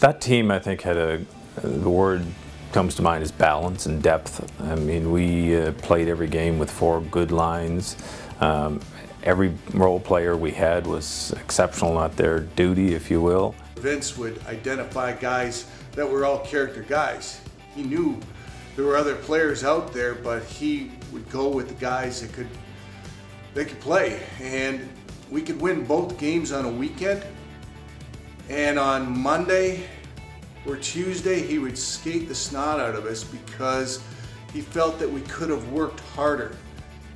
That team, I think, had the word comes to mind is balance and depth. I mean, we played every game with 4 good lines. Every role player we had was exceptional at their duty, if you will. Vince would identify guys that were all character guys. He knew there were other players out there, but he would go with the guys that could play. And we could win both games on a weekend. And on Monday or Tuesday, he would skate the snot out of us because he felt that we could have worked harder.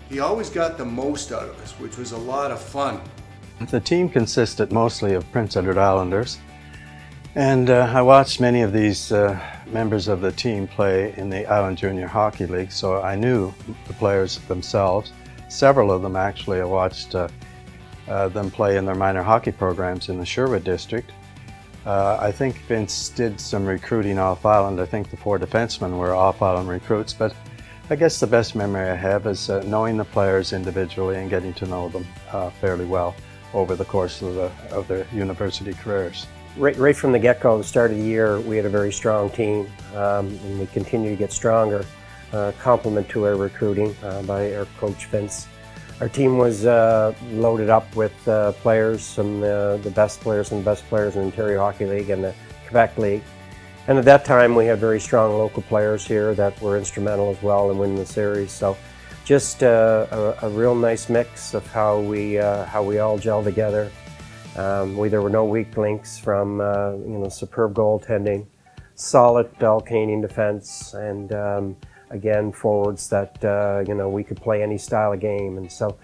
He always got the most out of us, which was a lot of fun. The team consisted mostly of Prince Edward Islanders, and I watched many of these members of the team play in the Island Junior Hockey League, so I knew the players themselves. Several of them actually, I watched them play in their minor hockey programs in the Sherwood district. I think Vince did some recruiting off-island. I think the 4 defensemen were off-island recruits, but I guess the best memory I have is knowing the players individually and getting to know them fairly well over the course of their university careers. Right from the get-go, the start of the year, we had a very strong team, and we continue to get stronger. Compliment to our recruiting by our coach Vince. Our team was loaded up with players, some the best players and the best players in the Ontario Hockey League and the Quebec League. And at that time, we had very strong local players here that were instrumental as well in winning the series. So, just a real nice mix of how we all gel together. There were no weak links from superb goaltending, solid all-Canadian defense, and again forwards that we could play any style of game. And so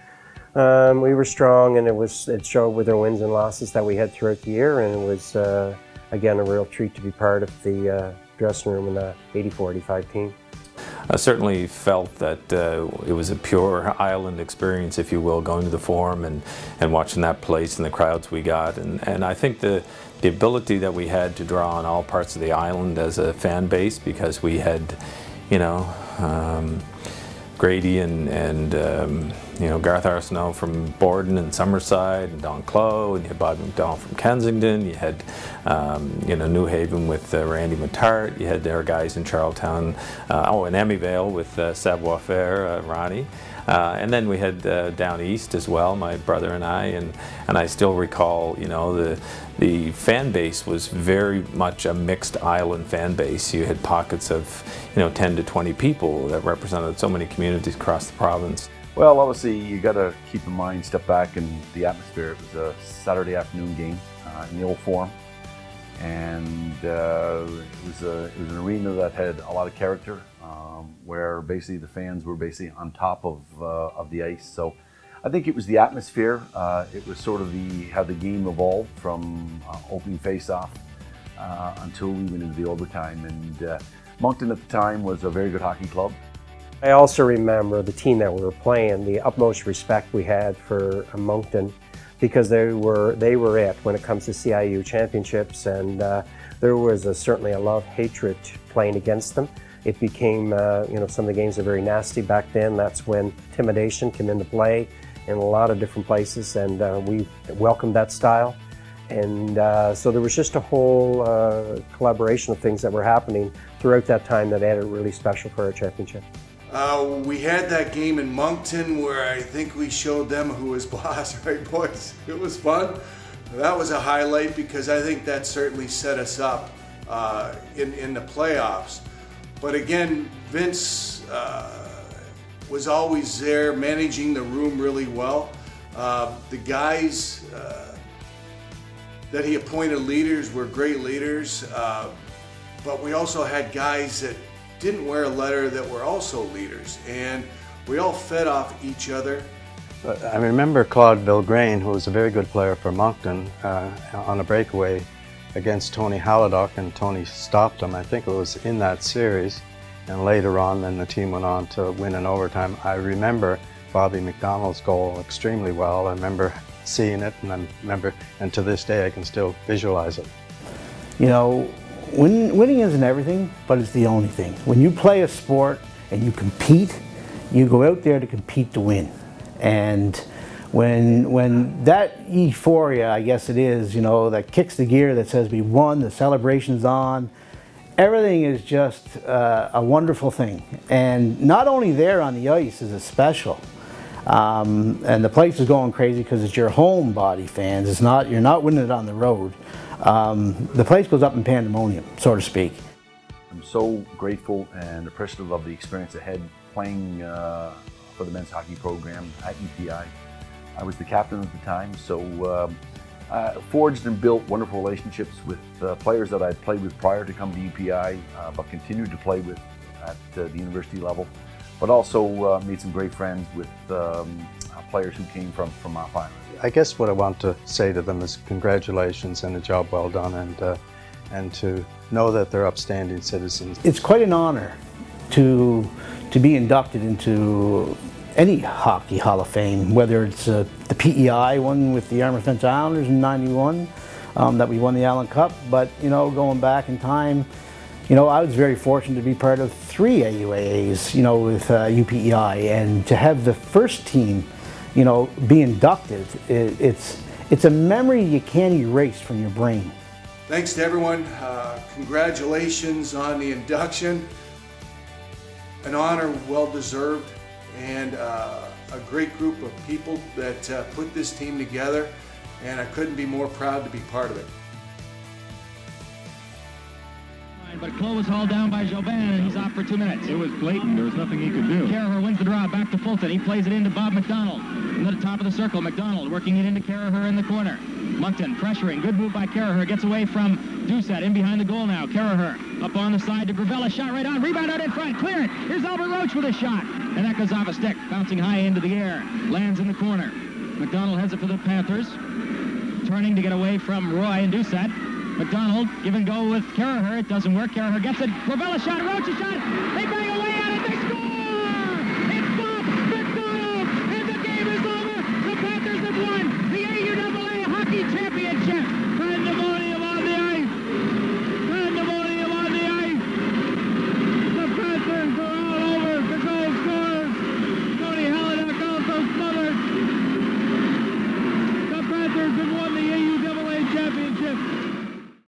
we were strong, and it showed with our wins and losses that we had throughout the year, and it was. Again, a real treat to be part of the dressing room in the 84-85 team. I certainly felt that it was a pure island experience, if you will, going to the Forum and watching that place and the crowds we got. And I think the ability that we had to draw on all parts of the island as a fan base, because we had, Grady and Garth Arsenault from Borden and Summerside, and Don CLOW, and you had Bobby McDonald from Kensington. You had New Haven with Randy Matart. You had our guys in Charlottetown, and Emmyvale with Savoir Faire, Ronnie. And then we had down east as well, my brother and I still recall, the fan base was very much a mixed island fan base. You had pockets of, 10 to 20 people that represented so many communities across the province. Well, obviously, you got to keep in mind, step back, and the atmosphere. It was a Saturday afternoon game in the old Forum, and it was an arena that had a lot of character, where basically the fans were basically on top of the ice. So I think it was the atmosphere. It was sort of how the game evolved from opening face-off until we went into the overtime. And Moncton at the time was a very good hockey club. I also remember the team that we were playing, the utmost respect we had for Moncton, because they were it when it comes to CIU championships, and there was certainly a love-hatred playing against them. It became, some of the games are very nasty back then. That's when intimidation came into play in a lot of different places, and we welcomed that style. And so there was just a whole collaboration of things that were happening throughout that time that added really special for our championship. We had that game in Moncton where I think we showed them who was boss, right boys? It was fun. That was a highlight because I think that certainly set us up in the playoffs. But again, Vince was always there managing the room really well. The guys that he appointed leaders were great leaders, but we also had guys that didn't wear a letter that were also leaders, and we all fed off each other. I remember Claude Vilgrain, who was a very good player for Moncton, on a breakaway against Tony Haladock, and Tony stopped him. I think it was in that series, and later on then the team went on to win in overtime. I remember Bobby McDonald's goal extremely well. I remember seeing it, and to this day I can still visualize it. Winning isn't everything, but it's the only thing. When you play a sport and you compete, you go out there to compete to win. And When that euphoria, I guess it is, you know, that kicks the gear that says we won, the celebration's on, everything is just a wonderful thing. And not only there on the ice is it special, and the place is going crazy because it's your home body fans. It's not, you're not winning it on the road. The place goes up in pandemonium, so to speak. I'm so grateful and appreciative of the experience ahead playing for the men's hockey program at UPI. I was the captain at the time, so forged and built wonderful relationships with players that I'd played with prior to coming to UPI, but continued to play with at the university level. But also made some great friends with players who came from Mount Island. I guess what I want to say to them is congratulations and a job well done, and to know that they're upstanding citizens. It's quite an honor to be inducted into any hockey Hall of Fame, whether it's the PEI one with the Armor Fence Islanders in '91 that we won the Allen Cup, but you know, going back in time, you know, I was very fortunate to be part of 3 AUAAs, you know, with UPEI, and to have the first team, you know, be inducted, it's a memory you can't erase from your brain. Thanks to everyone. Congratulations on the induction. An honor well deserved, and a great group of people that put this team together, and I couldn't be more proud to be part of it. But CLOW was hauled down by Jobin, and he's off for 2 minutes. It was blatant. There was nothing he could do. CARRAGHER wins the draw. Back to Fulton. He plays it into Bob McDonald. Into the top of the circle. McDonald working it into CARRAGHER in the corner. Moncton pressuring. Good move by CARRAGHER. Gets away from Doucette. In behind the goal now. CARRAGHER up on the side to Gravella. Shot right on. Rebound out in front. Clear it. Here's Albert Roche with a shot. And that goes off a stick. Bouncing high into the air. Lands in the corner. McDonald heads it for the Panthers. Turning to get away from Roy and Doucette. McDonald, give and go with CARRAGHER. It doesn't work. CARRAGHER gets it. Gravella shot. Roche shot. They